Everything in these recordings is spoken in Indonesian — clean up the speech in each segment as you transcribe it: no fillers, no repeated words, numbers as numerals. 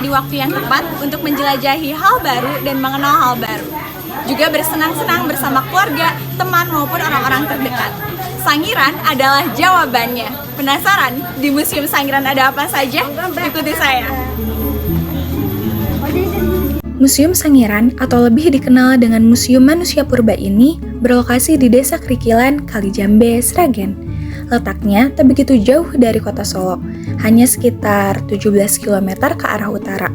menjadi waktu yang tepat untuk menjelajahi hal baru dan mengenal hal baru. Juga bersenang-senang bersama keluarga, teman maupun orang-orang terdekat. Sangiran adalah jawabannya. Penasaran di Museum Sangiran ada apa saja? Ikuti saya. Museum Sangiran atau lebih dikenal dengan Museum Manusia Purba ini berlokasi di Desa Krikilan, Kalijambe, Sragen. Letaknya tak begitu jauh dari kota Solo, hanya sekitar 17 km ke arah utara.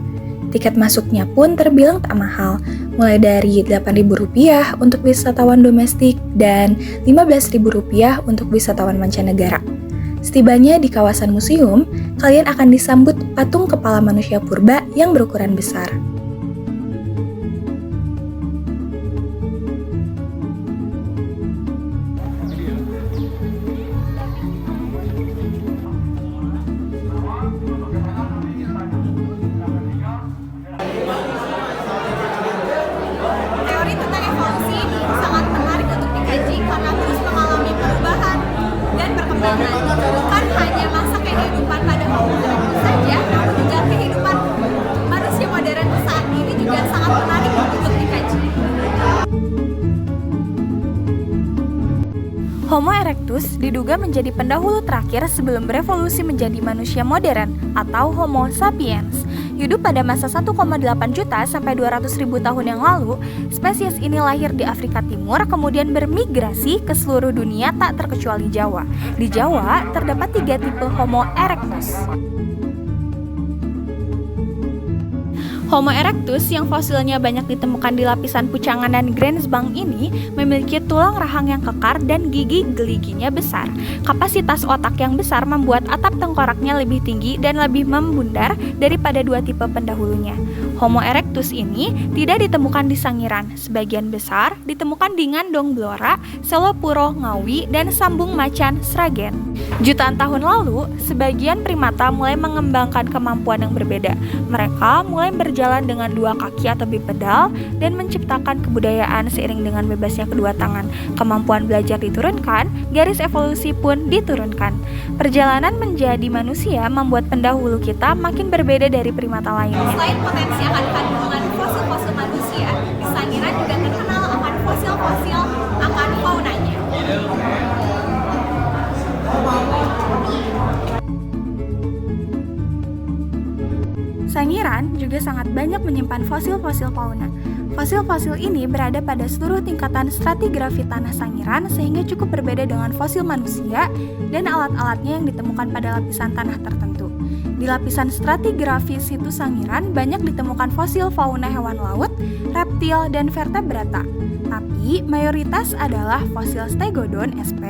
Tiket masuknya pun terbilang tak mahal, mulai dari Rp8.000 untuk wisatawan domestik dan Rp15.000 untuk wisatawan mancanegara. Setibanya di kawasan museum, kalian akan disambut patung kepala manusia purba yang berukuran besar. Teori tentang evolusi ini sangat menarik untuk dikaji karena terus mengalami perubahan dan perkembangan. Bukan hanya masa kehidupan pada Homo erectus saja, namun juga kehidupan manusia modern saat ini juga sangat menarik untuk dikaji. Homo erectus diduga menjadi pendahulu terakhir sebelum berevolusi menjadi manusia modern atau Homo sapiens. Hidup pada masa 1,8 juta sampai 200.000 tahun yang lalu, spesies ini lahir di Afrika Timur kemudian bermigrasi ke seluruh dunia tak terkecuali Jawa. Di Jawa terdapat 3 tipe Homo erectus. Homo erectus yang fosilnya banyak ditemukan di lapisan Pucangan dan Grensbank ini memiliki tulang rahang yang kekar dan gigi geliginya besar. Kapasitas otak yang besar membuat atap tengkoraknya lebih tinggi dan lebih membundar daripada 2 tipe pendahulunya. Homo erectus ini tidak ditemukan di Sangiran, sebagian besar ditemukan di Ngandong Blora, Selopuro, Ngawi, dan Sambung Macan, Sragen. Jutaan tahun lalu, sebagian primata mulai mengembangkan kemampuan yang berbeda. Mereka mulai berjalan dengan 2 kaki atau bipedal dan menciptakan kebudayaan seiring dengan bebasnya kedua tangan. Kemampuan belajar diturunkan, garis evolusi pun diturunkan. Perjalanan menjadi manusia membuat pendahulu kita makin berbeda dari primata lainnya. Selain potensi akan kandungan fosil-fosil manusia, di Sangiran juga terkenal akan fosil-fosil akan faunanya. Sangiran juga sangat banyak menyimpan fosil-fosil fauna. Fosil-fosil ini berada pada seluruh tingkatan stratigrafi tanah Sangiran sehingga cukup berbeda dengan fosil manusia dan alat-alatnya yang ditemukan pada lapisan tanah tertentu. Di lapisan stratigrafi situs Sangiran banyak ditemukan fosil fauna hewan laut, reptil, dan vertebrata. Tapi mayoritas adalah fosil Stegodon sp,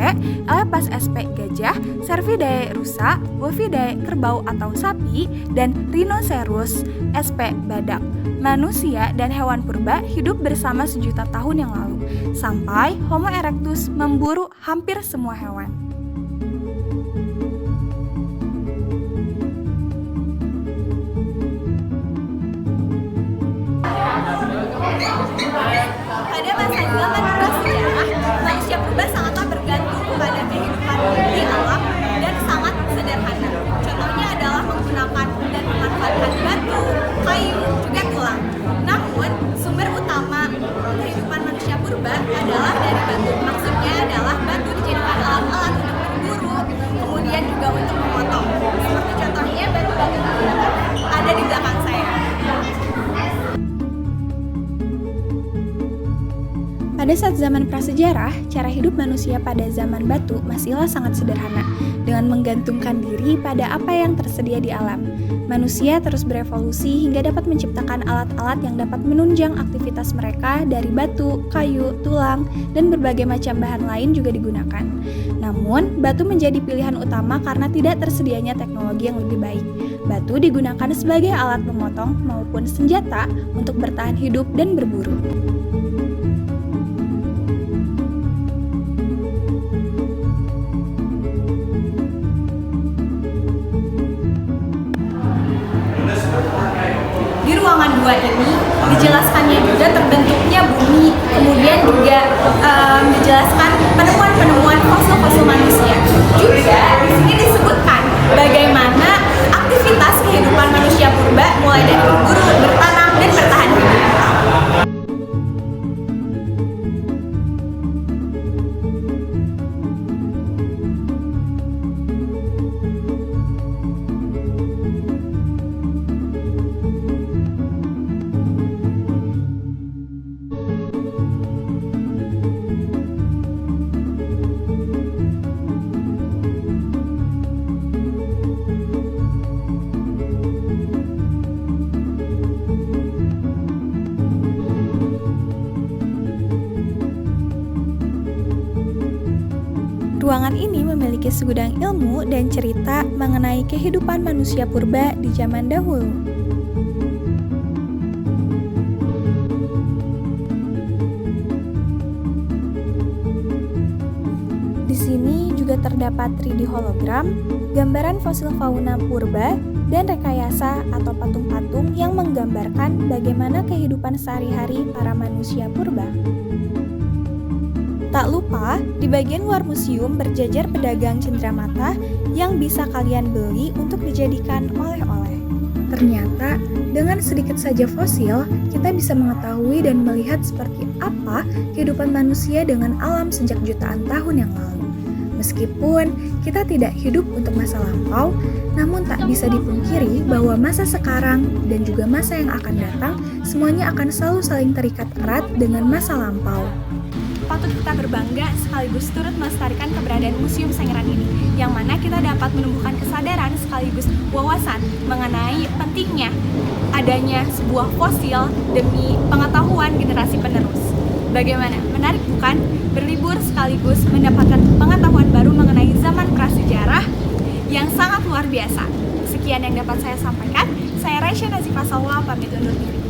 Elepas sp gajah, Cervidae rusa, Bovidae kerbau atau sapi, dan Rhinoceros sp badak. Manusia dan hewan purba hidup bersama sejuta tahun yang lalu, sampai Homo erectus memburu hampir semua hewan. Pada masa zaman prasejarah, manusia purba sangatlah bergantung kepada kehidupan di alam dan sangat sederhana. Contohnya adalah menggunakan dan memanfaatkan batu, kayu, juga tulang. Namun, sumber utama kehidupan manusia purba adalah dari batu. Maksudnya adalah batu dijadikan alat-alat untuk berburu, kemudian juga untuk memotong. Seperti contohnya batu-batu yang ada di belakang saya. Pada saat zaman prasejarah, cara hidup manusia pada zaman batu masihlah sangat sederhana, dengan menggantungkan diri pada apa yang tersedia di alam. Manusia terus berevolusi hingga dapat menciptakan alat-alat yang dapat menunjang aktivitas mereka dari batu, kayu, tulang, dan berbagai macam bahan lain juga digunakan. Namun, batu menjadi pilihan utama karena tidak tersedianya teknologi yang lebih baik. Batu digunakan sebagai alat memotong maupun senjata untuk bertahan hidup dan berburu. Di ruangan 2 ini dijelaskannya juga terbentuknya bumi, kemudian juga dijelaskan penemuan-penemuan fosil-fosil manusia. Juga di sini disebutkan bagaimana aktivitas kehidupan manusia purba mulai dari Ruangan ini memiliki segudang ilmu dan cerita mengenai kehidupan manusia purba di zaman dahulu. Di sini juga terdapat 3D hologram, gambaran fosil fauna purba, dan rekayasa atau patung-patung yang menggambarkan bagaimana kehidupan sehari-hari para manusia purba. Tak lupa, di bagian luar museum berjajar pedagang cenderamata yang bisa kalian beli untuk dijadikan oleh-oleh. Ternyata, dengan sedikit saja fosil, kita bisa mengetahui dan melihat seperti apa kehidupan manusia dengan alam sejak jutaan tahun yang lalu. Meskipun kita tidak hidup untuk masa lampau, namun tak bisa dipungkiri bahwa masa sekarang dan juga masa yang akan datang semuanya akan selalu saling terikat erat dengan masa lampau. Patut kita berbangga sekaligus turut melestarikan keberadaan Museum Sangiran ini, yang mana kita dapat menumbuhkan kesadaran sekaligus wawasan mengenai pentingnya adanya sebuah fosil demi pengetahuan generasi penerus. Bagaimana? Menarik bukan? Berlibur sekaligus mendapatkan pengetahuan baru mengenai zaman prasejarah yang sangat luar biasa. Sekian yang dapat saya sampaikan. Saya Raisya Nazifah Salwa, pamit undur diri.